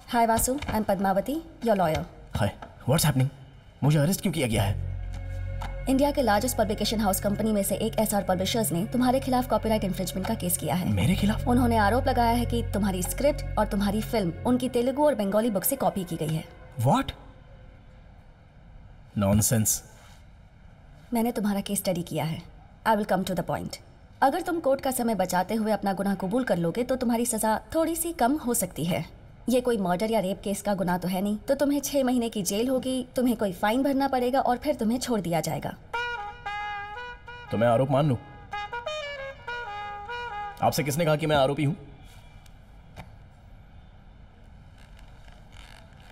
Hi Vasu, I M Padmavati, your lawyer. Hi, what's happening? मुझे arrest क्यों किया गया है? इंडिया के लार्जेस्ट पब्लिकेशन हाउस कंपनी में से एक एसआर पब्लिशर्स ने तुम्हारे खिलाफ कॉपीराइट इंफ्रिंजमेंट का केस किया है। मेरे खिलाफ? उन्होंने आरोप लगाया है कि तुम्हारी स्क्रिप्ट और तुम्हारी फिल्म उनकी तेलुगु और बंगाली बुक से कॉपी की गई है। व्हाट? नॉनसेंस। मैंने तुम्हारा केस स्टडी किया है। I will come to the point. अगर तुम कोर्ट का समय बचाते हुए अपना गुनाह कबूल कर लोगे तो तुम्हारी सजा थोड़ी सी कम हो सकती है। ये कोई मर्डर या रेप केस का गुनाह तो है नहीं, तो तुम्हें 6 महीने की जेल होगी, तुम्हें कोई फाइन भरना पड़ेगा और फिर तुम्हें छोड़ दिया जाएगा। तो मैं आरोप मान लूं? आपसे किसने कहा कि मैं आरोपी हूं?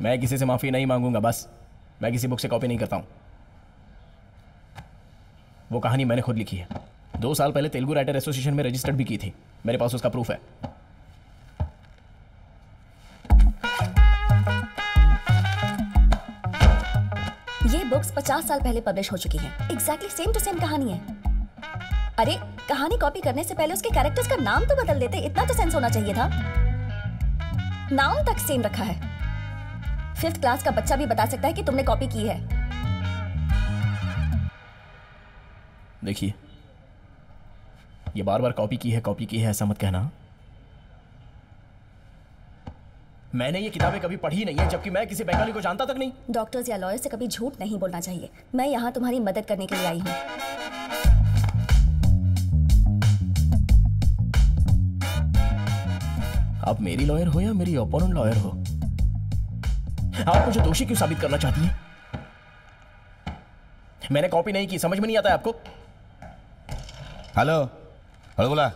मैं किसी से माफी नहीं मांगूंगा। बस मैं किसी बुक से कॉपी नहीं करता हूं। वो कहानी मैंने खुद लिखी है। 2 साल पहले तेलुगु राइटर एसोसिएशन में रजिस्टर्ड भी की थी। मेरे पास उसका प्रूफ है। ये बुक्स 50 साल पहले पब्लिश हो चुकी हैं। एग्जैक्टली सेम टू सेम कहानी है। अरे, कहानी कॉपी करने से पहले उसके कैरेक्टर्स का नाम तो बदल देते, इतना तो सेंस होना चाहिए था। नाम तक सेम रखा है। 5th क्लास का बच्चा भी बता सकता है कि तुमने कॉपी की है। देखिए, ये बार बार कॉपी की है ऐसा मत कहना। मैंने ये किताबें कभी पढ़ी नहीं है, जबकि मैं किसी बंगाली को जानता तक नहीं। डॉक्टर्स या लॉयर से कभी झूठ नहीं बोलना चाहिए। मैं यहाँ तुम्हारी मदद करने के लिए आई हूँ। आप मेरी लॉयर हो या मेरी ओपोनेंट लॉयर हो? आप मुझे दोषी क्यों साबित करना चाहती हैं? मैंने कॉपी नहीं की, समझ में नहीं आता है आपको? हेलो, बोला।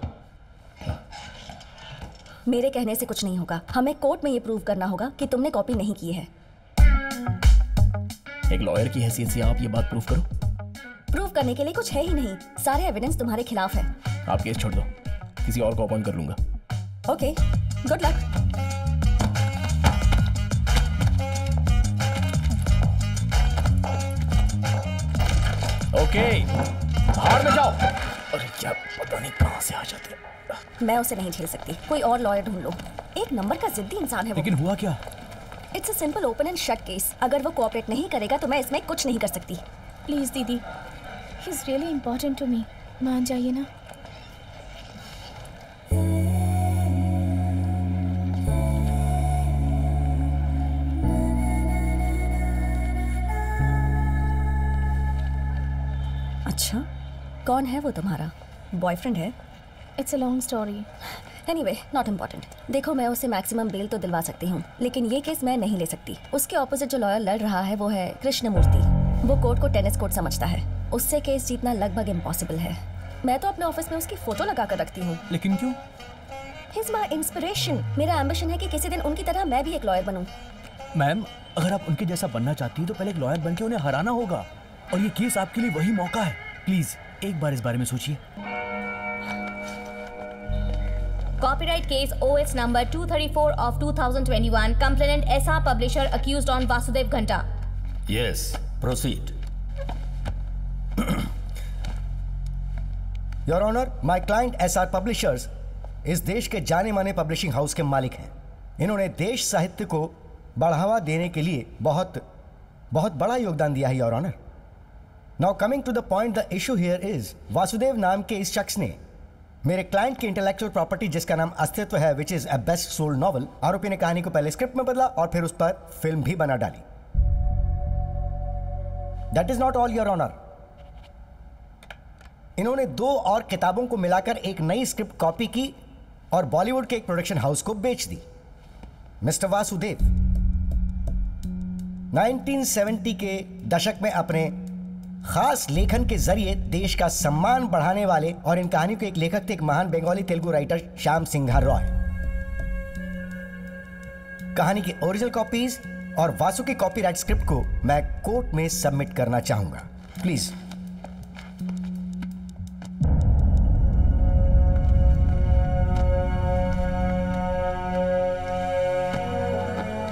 मेरे कहने से कुछ नहीं होगा। हमें कोर्ट में ये प्रूव करना होगा कि तुमने कॉपी नहीं की है। एक लॉयर की हैसियत से आप ये बात प्रूव करो। प्रूव करने के लिए कुछ है ही नहीं। सारे एविडेंस तुम्हारे खिलाफ है। आप केस छोड़ दो, किसी और को अपॉइंट कर लूंगा। Okay, good luck. ओके, बाहर में जाओ। अरे क्या पता नहीं कहां से आ जाते हैं। मैं उसे नहीं झेल सकती। कोई और लॉयर ढूंढ लो। एक नंबर का जिद्दी इंसान है वो। लेकिन हुआ क्या? It's a simple open and shut case. अगर वो कोऑपरेट नहीं करेगा तो मैं इसमें कुछ नहीं कर सकती। प्लीज दीदी, he is really important to me. मान जाइए ना। अच्छा, कौन है वो तुम्हारा बॉयफ्रेंड है? It's a long story. Anyway, not important. देखो, मैं उसे मैक्सिमम बेल तो दिलवा सकती हूँ, लेकिन ये केस मैं नहीं ले सकती। उसके ऑपोजिट जो लॉयर लड़ रहा है वो है कृष्णमूर्ति। वो कोर्ट को टेनिस कोर्ट समझता है। उससे केस जीतना लगभग इम्पॉसिबल है। मैं तो अपने ऑफिस में उसकी फोटो लगा कर रखती हूँ। लेकिन क्यों? He is my inspiration. मेरा एम्बिशन है कि किसी दिन उनकी तरह मैं भी एक लॉयर बनूं। मैम, अगर आप उनके जैसा बनना चाहती हैं तो पहले एक लॉयर बनके उन्हें हराना होगा, और ये केस आपके लिए वही मौका है। प्लीज एक बार इस बारे में सोचिए। Copyright case OS number 234 of 2021. Complainant SR publisher accused on Vasudev Ghanta. Yes, proceed. Your Honor, my client SR Publishers इस देश के जाने माने पब्लिशिंग हाउस के मालिक हैं। इन्होंने देश साहित्य को बढ़ावा देने के लिए बहुत बड़ा योगदान दिया है, your honour. Now coming to the point, the issue here is Vasudev नाम के इस शख्स ने मेरे क्लाइंट की इंटेलेक्चुअल प्रॉपर्टी जिसका नाम अस्तित्व है, which is a best sold novel, आरोपी ने कहानी को पहले स्क्रिप्ट में बदला और फिर उस पर फिल्म भी बना डाली। That is not all, your honour. इन्होंने 2 और किताबों को मिलाकर एक नई स्क्रिप्ट कॉपी की और बॉलीवुड के एक प्रोडक्शन हाउस को बेच दी। मिस्टर वासुदेव 1970 के दशक में अपने खास लेखन के जरिए देश का सम्मान बढ़ाने वाले और इन कहानी के एक लेखक थे, एक महान बंगाली तेलुगु राइटर श्याम सिंघा रॉय। कहानी की ओरिजिनल कॉपीज और वासु की कॉपीराइट स्क्रिप्ट को मैं कोर्ट में सबमिट करना चाहूंगा। Please.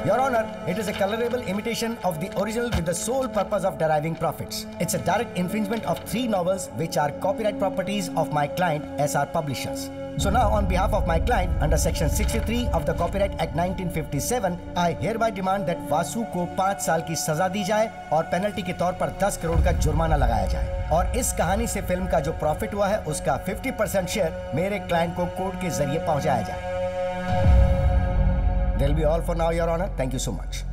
Your Honor, it is a colorable imitation of the original with the sole purpose of deriving profits. It's a direct infringement of 3 novels which are copyright properties of my client SR Publishers. So now on behalf of my client under section 63 of the Copyright Act 1957, I hereby demand that Vasu को 5 साल की सजा दी जाए और penalty के तौर पर 10 करोड़ का जुर्माना लगाया जाए और इस कहानी से फिल्म का जो प्रॉफिट हुआ है उसका 50% शेयर मेरे क्लाइंट को कोर्ट के जरिए पहुंचाया जाए। That'll be all for now, Your Honor. Thank you so much.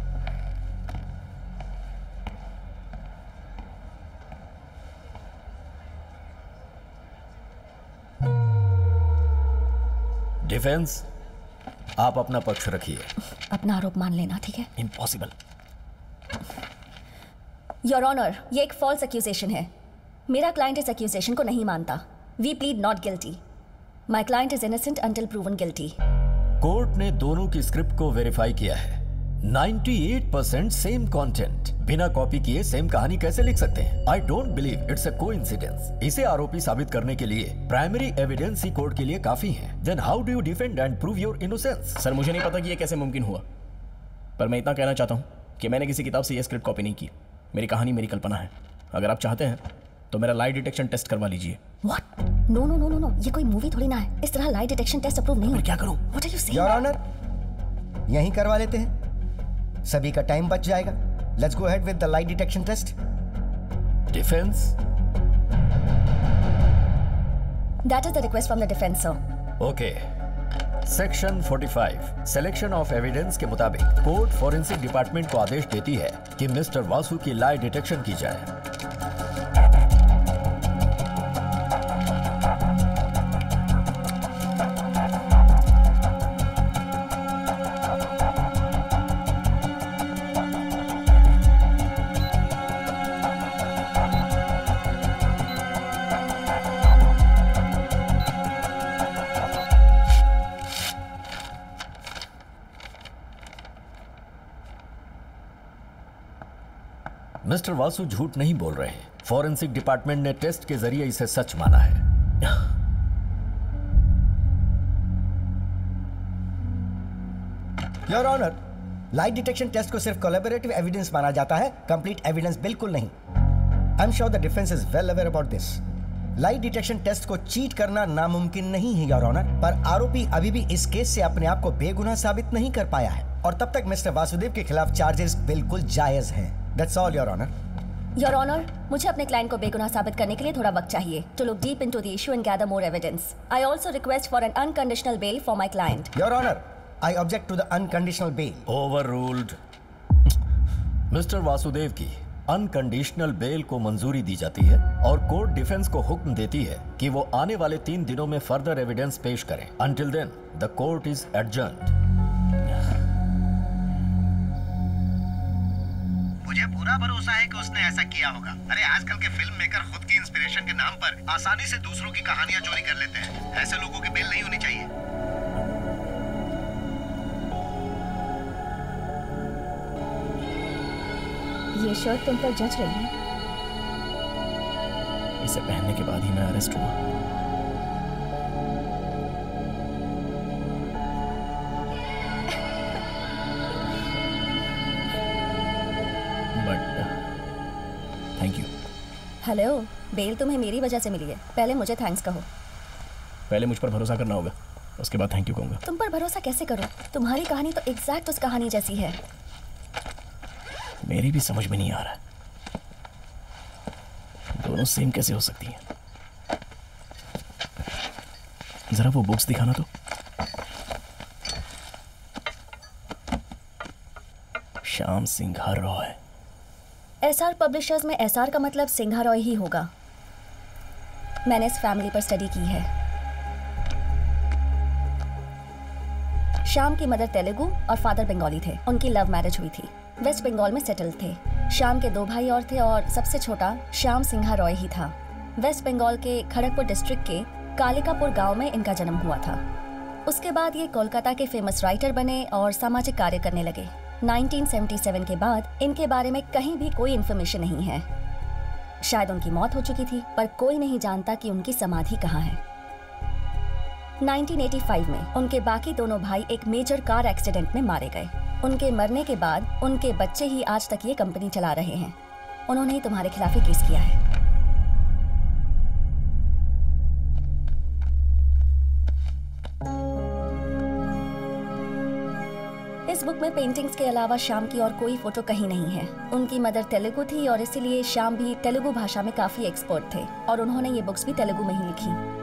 Defence, आप अपना पक्ष रखिए। अपना आरोप मान लेना, ठीक है? इम्पॉसिबल। योर ऑनर, ये एक फॉल्स एक्यूजेशन है। मेरा क्लाइंट इस एक्यूजेशन को नहीं मानता। We plead not guilty. My client is innocent until proven guilty. Court ने दोनों की स्क्रिप्ट को वेरीफाई किया है। 98% सेम कंटेंट। बिना कॉपी किए सेम कहानी कैसे लिख सकते हैं? I don't believe it's a coincidence. इसे आरोपी साबित करने के लिए प्राइमरी एविडेंस ही कोर्ट के लिए काफी है। Then how do you defend and prove your innocence? Sir, मुझे नहीं पता कि ये कैसे मुमकिन हुआ, पर मैं इतना कहना चाहता हूँ कि मैंने किसी किताब से ये स्क्रिप्ट कॉपी नहीं की। मेरी कहानी मेरी कल्पना है। अगर आप चाहते हैं तो मेरा लाई डिटेक्शन टेस्ट करवा लीजिए। What? No no no no no, ये कोई मूवी थोड़ी ना है। इस तरह लाई डिटेक्शन टेस्ट अप्रूव नहीं। फिर क्या करूं? What are you saying? Your honour, यहीं करवा लेते हैं, सभी का टाइम बच जाएगा। Let's go ahead with the lie detection test. Defence? That is the request from the defense, sir. Okay. Section 45 selection of evidence के मुताबिक कोर्ट फॉरेंसिक डिपार्टमेंट को आदेश देती है कि मिस्टर वासु की लाई डिटेक्शन की जाए। मिस्टर वासु झूठ नहीं बोल रहे हैं। फॉरेंसिक डिपार्टमेंट ने टेस्ट के जरिए इसे सच माना है। Your honour, lie detection test को सिर्फ कोलैबोरेटिव एविडेंस माना जाता है, कंप्लीट एविडेंस बिल्कुल नहीं। I am sure the defence is well aware about this. Lie detection test को चीट करना नामुमकिन नहीं है योर ऑनर, पर आरोपी अभी भी इस केस से अपने आप को बेगुनाह साबित नहीं कर पाया है और तब तक मिस्टर वासुदेव के खिलाफ चार्जेस बिल्कुल जायज हैं। That's all, Your Honor. Your Honor, मुझे अपने क्लाइंट को बेगुनाह साबित करने के लिए थोड़ा वक्त चाहिए to look deep into the issue and gather more evidence. I also request for an unconditional bail for my client. Your Honor, I object to the unconditional bail. Overruled. Mister Vasudev की अनकंडीशनल बेल को मंजूरी दी जाती है और court defence को हुक्म देती है कि वो आने वाले 3 दिनों में फर्दर एविडेंस पेश करें। Until then, the court is adjourned. मुझे पूरा भरोसा है कि उसने ऐसा किया होगा। अरे आजकल के फिल्म मेकर खुद की इंस्पिरेशन के नाम पर आसानी से दूसरों की कहानियां चोरी कर लेते हैं। ऐसे लोगों की बेल नहीं होनी चाहिए। ये शर्ट तुम पर जच रही है। इसे पहनने के बाद ही मैं अरेस्ट हुआ। Thank you. हेलो, बेल तुम्हें मेरी वजह से मिली है। पहले मुझे थैंक्स कहो। पहले मुझ पर भरोसा करना होगा, उसके बाद थैंक यू कहूंगा। तुम पर भरोसा कैसे करो? तुम्हारी कहानी तो एग्जैक्ट उस कहानी जैसी है। मेरी भी समझ में नहीं आ रहा, दोनों सेम कैसे हो सकती हैं? जरा वो बुक्स दिखाना तो। श्याम सिंघा रॉय। एसआर पब्लिशर्स में एसआर का मतलब सिंघा रॉय ही होगा। मैंने इस फैमिली पर स्टडी की है। श्याम की मदर तेलुगु और फादर बंगाली थे। उनकी लव मैरिज हुई थी। वेस्ट बंगाल में सेटल थे। श्याम के 2 भाई और थे और सबसे छोटा श्याम सिंघा रॉय ही था। वेस्ट बंगाल के खड़गपुर डिस्ट्रिक्ट के कालिकापुर गांव में इनका जन्म हुआ था। उसके बाद ये कोलकाता के फेमस राइटर बने और सामाजिक कार्य करने लगे। 1977 के बाद इनके बारे में कहीं भी कोई इन्फॉर्मेशन नहीं है। शायद उनकी मौत हो चुकी थी, पर कोई नहीं जानता कि उनकी समाधि कहाँ है। 1985 में उनके बाकी दोनों भाई एक मेजर कार एक्सीडेंट में मारे गए। उनके मरने के बाद उनके बच्चे ही आज तक ये कंपनी चला रहे हैं। उन्होंने ही तुम्हारे खिलाफ ही केस किया है। इस बुक में पेंटिंग्स के अलावा श्याम की और कोई फोटो कहीं नहीं है। उनकी मदर तेलुगु थी और इसीलिए श्याम भी तेलुगु भाषा में काफी एक्सपर्ट थे और उन्होंने ये बुक्स भी तेलुगु में ही लिखी।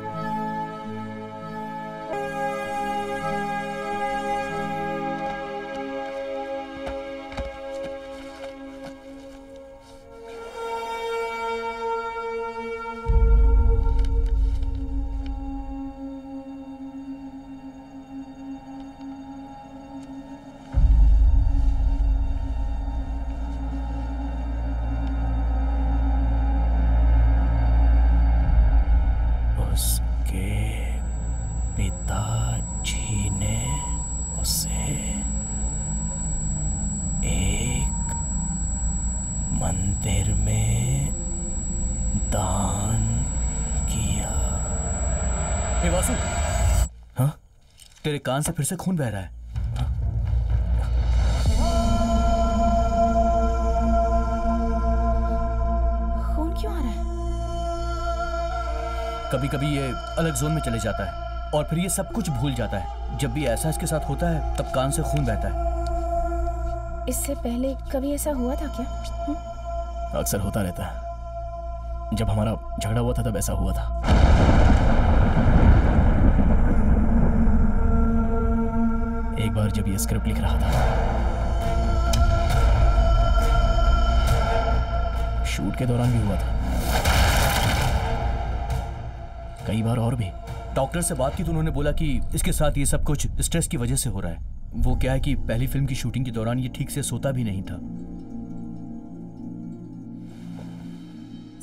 तेरे कान से फिर से खून बह रहा है। खून क्यों आ रहा है? कभी कभी ये अलग जोन में चले जाता है और फिर ये सब कुछ भूल जाता है। जब भी ऐसा इसके साथ होता है तब कान से खून बहता है। इससे पहले कभी ऐसा हुआ था क्या? अक्सर होता रहता है। जब हमारा झगड़ा हुआ था तब ऐसा हुआ था। एक बार जब ये स्क्रिप्ट लिख रहा था, शूट के दौरान भी हुआ था, कई बार और भी। डॉक्टर से बात की तो उन्होंने बोला कि इसके साथ ये सब कुछ स्ट्रेस की वजह से हो रहा है। वो क्या है कि पहली फिल्म की शूटिंग के दौरान ये ठीक से सोता भी नहीं था।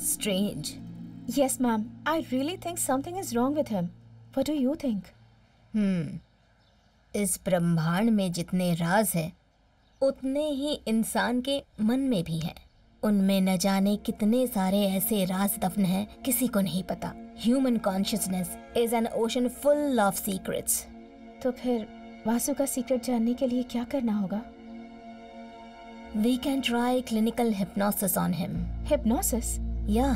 Strange. Yes, ma'am. I really think something is wrong with him. What do you think? इस ब्रह्मांड में जितने राज हैं, उतने ही इंसान के मन में भी हैं। उनमें न जाने कितने सारे ऐसे राज दफन हैं, किसी को नहीं पता। Human consciousness is an ocean full of secrets. तो फिर वासु का सीक्रेट जानने के लिए क्या करना होगा? We can try clinical hypnosis on him. Hypnosis? या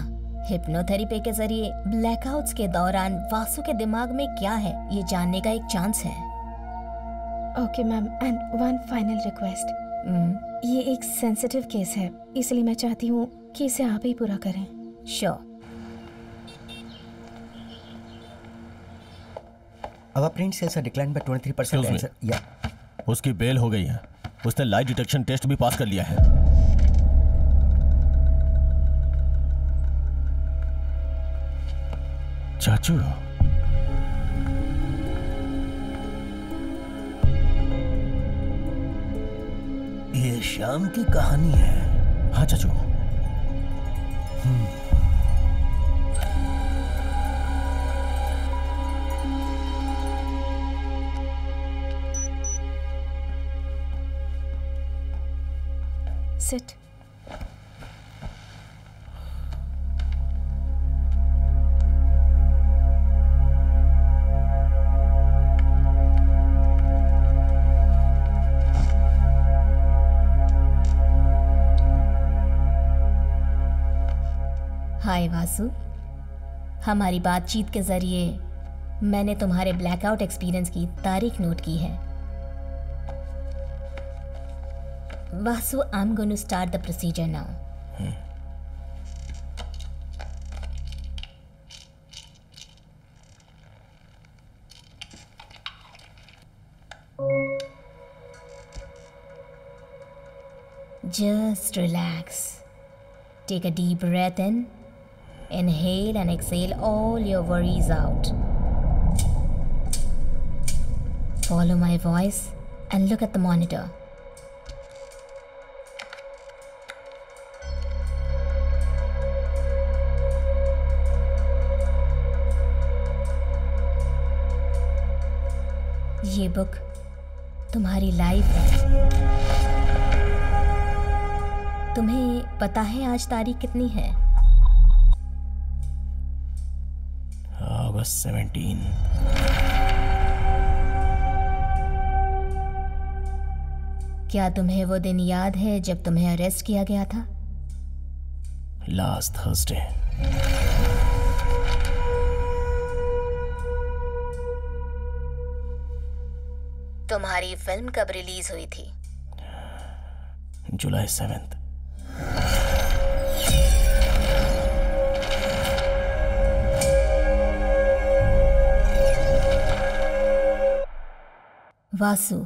हिप्नोथेरेपी के जरिए ब्लैकआउट्स के दौरान वासु के दिमाग में क्या है ये जानने का एक चांस है। Okay ma'am, and one final request. ये एक सेंसिटिव केस है, इसलिए मैं चाहती हूँ कि इसे आप ही पूरा करें। Sure. Our brain cells are declined by 23%. Excuse me. Yeah. उसकी बेल हो गई है। उसने लाई डिटेक्शन टेस्ट भी पास कर लिया है। चाचू, ये श्याम की कहानी है। हाँ चाचू। Sit. हाय वासु, हमारी बातचीत के जरिए मैंने तुम्हारे ब्लैकआउट एक्सपीरियंस की तारीख नोट की है। Vasu, I am going to start the procedure now. Just relax. Take a deep breath in. Inhale and exhale all your worries out. Follow my voice and look at the monitor. ये book तुम्हारी life है। तुम्हें पता है आज तारीख कितनी है? August 17। क्या तुम्हें वो दिन याद है जब तुम्हें अरेस्ट किया गया था? Last Thursday। तुम्हारी फिल्म कब रिलीज हुई थी? जुलाई 7th। वासु,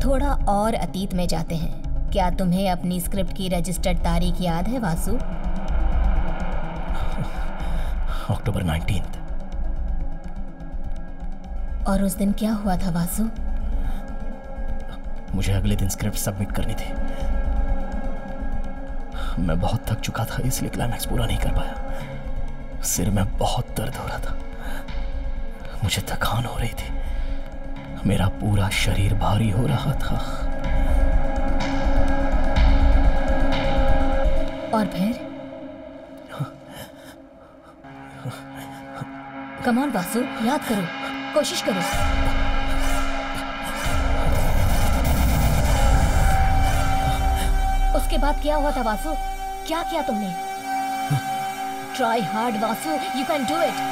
थोड़ा और अतीत में जाते हैं। क्या तुम्हें अपनी स्क्रिप्ट की रजिस्टर्ड तारीख याद है वासु? अक्टूबर 19th। और उस दिन क्या हुआ था वासु? मुझे अगले दिन स्क्रिप्ट सबमिट करनी थी। मैं बहुत थक चुका था, इसलिए क्लाइमैक्स पूरा नहीं कर पाया। सिर में बहुत दर्द हो रहा था, मुझे थकान हो रही थी, मेरा पूरा शरीर भारी हो रहा था। और फिर? कम ऑन वासु, याद करो, कोशिश करो। उसके बाद क्या हुआ था वासु? क्या किया तुमने? Try hard Vasu, you can do it.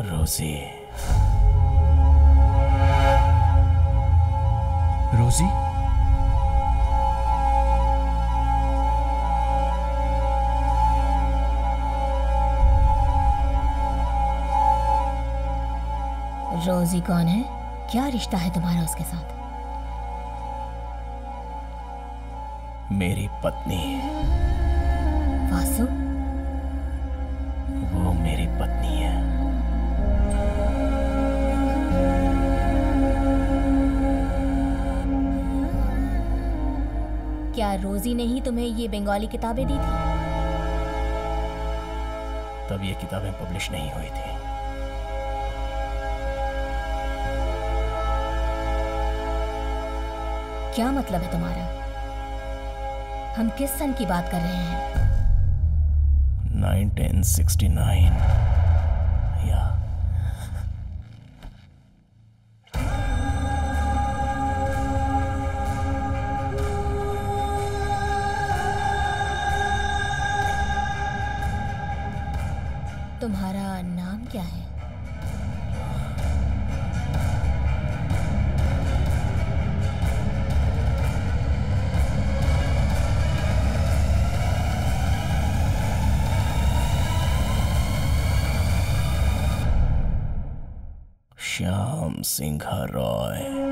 रोजी, रोजी, रोजी कौन है? क्या रिश्ता है तुम्हारा उसके साथ? मेरी पत्नी। वासु, वो मेरी पत्नी है। क्या रोजी ने ही तुम्हें ये बंगाली किताबें दी थी? तब ये किताबें पब्लिश नहीं हुई थी। क्या मतलब है तुम्हारा? हम किस सन की बात कर रहे हैं? 1969 या तुम्हारा नाम क्या है? श्याम सिंह रॉय।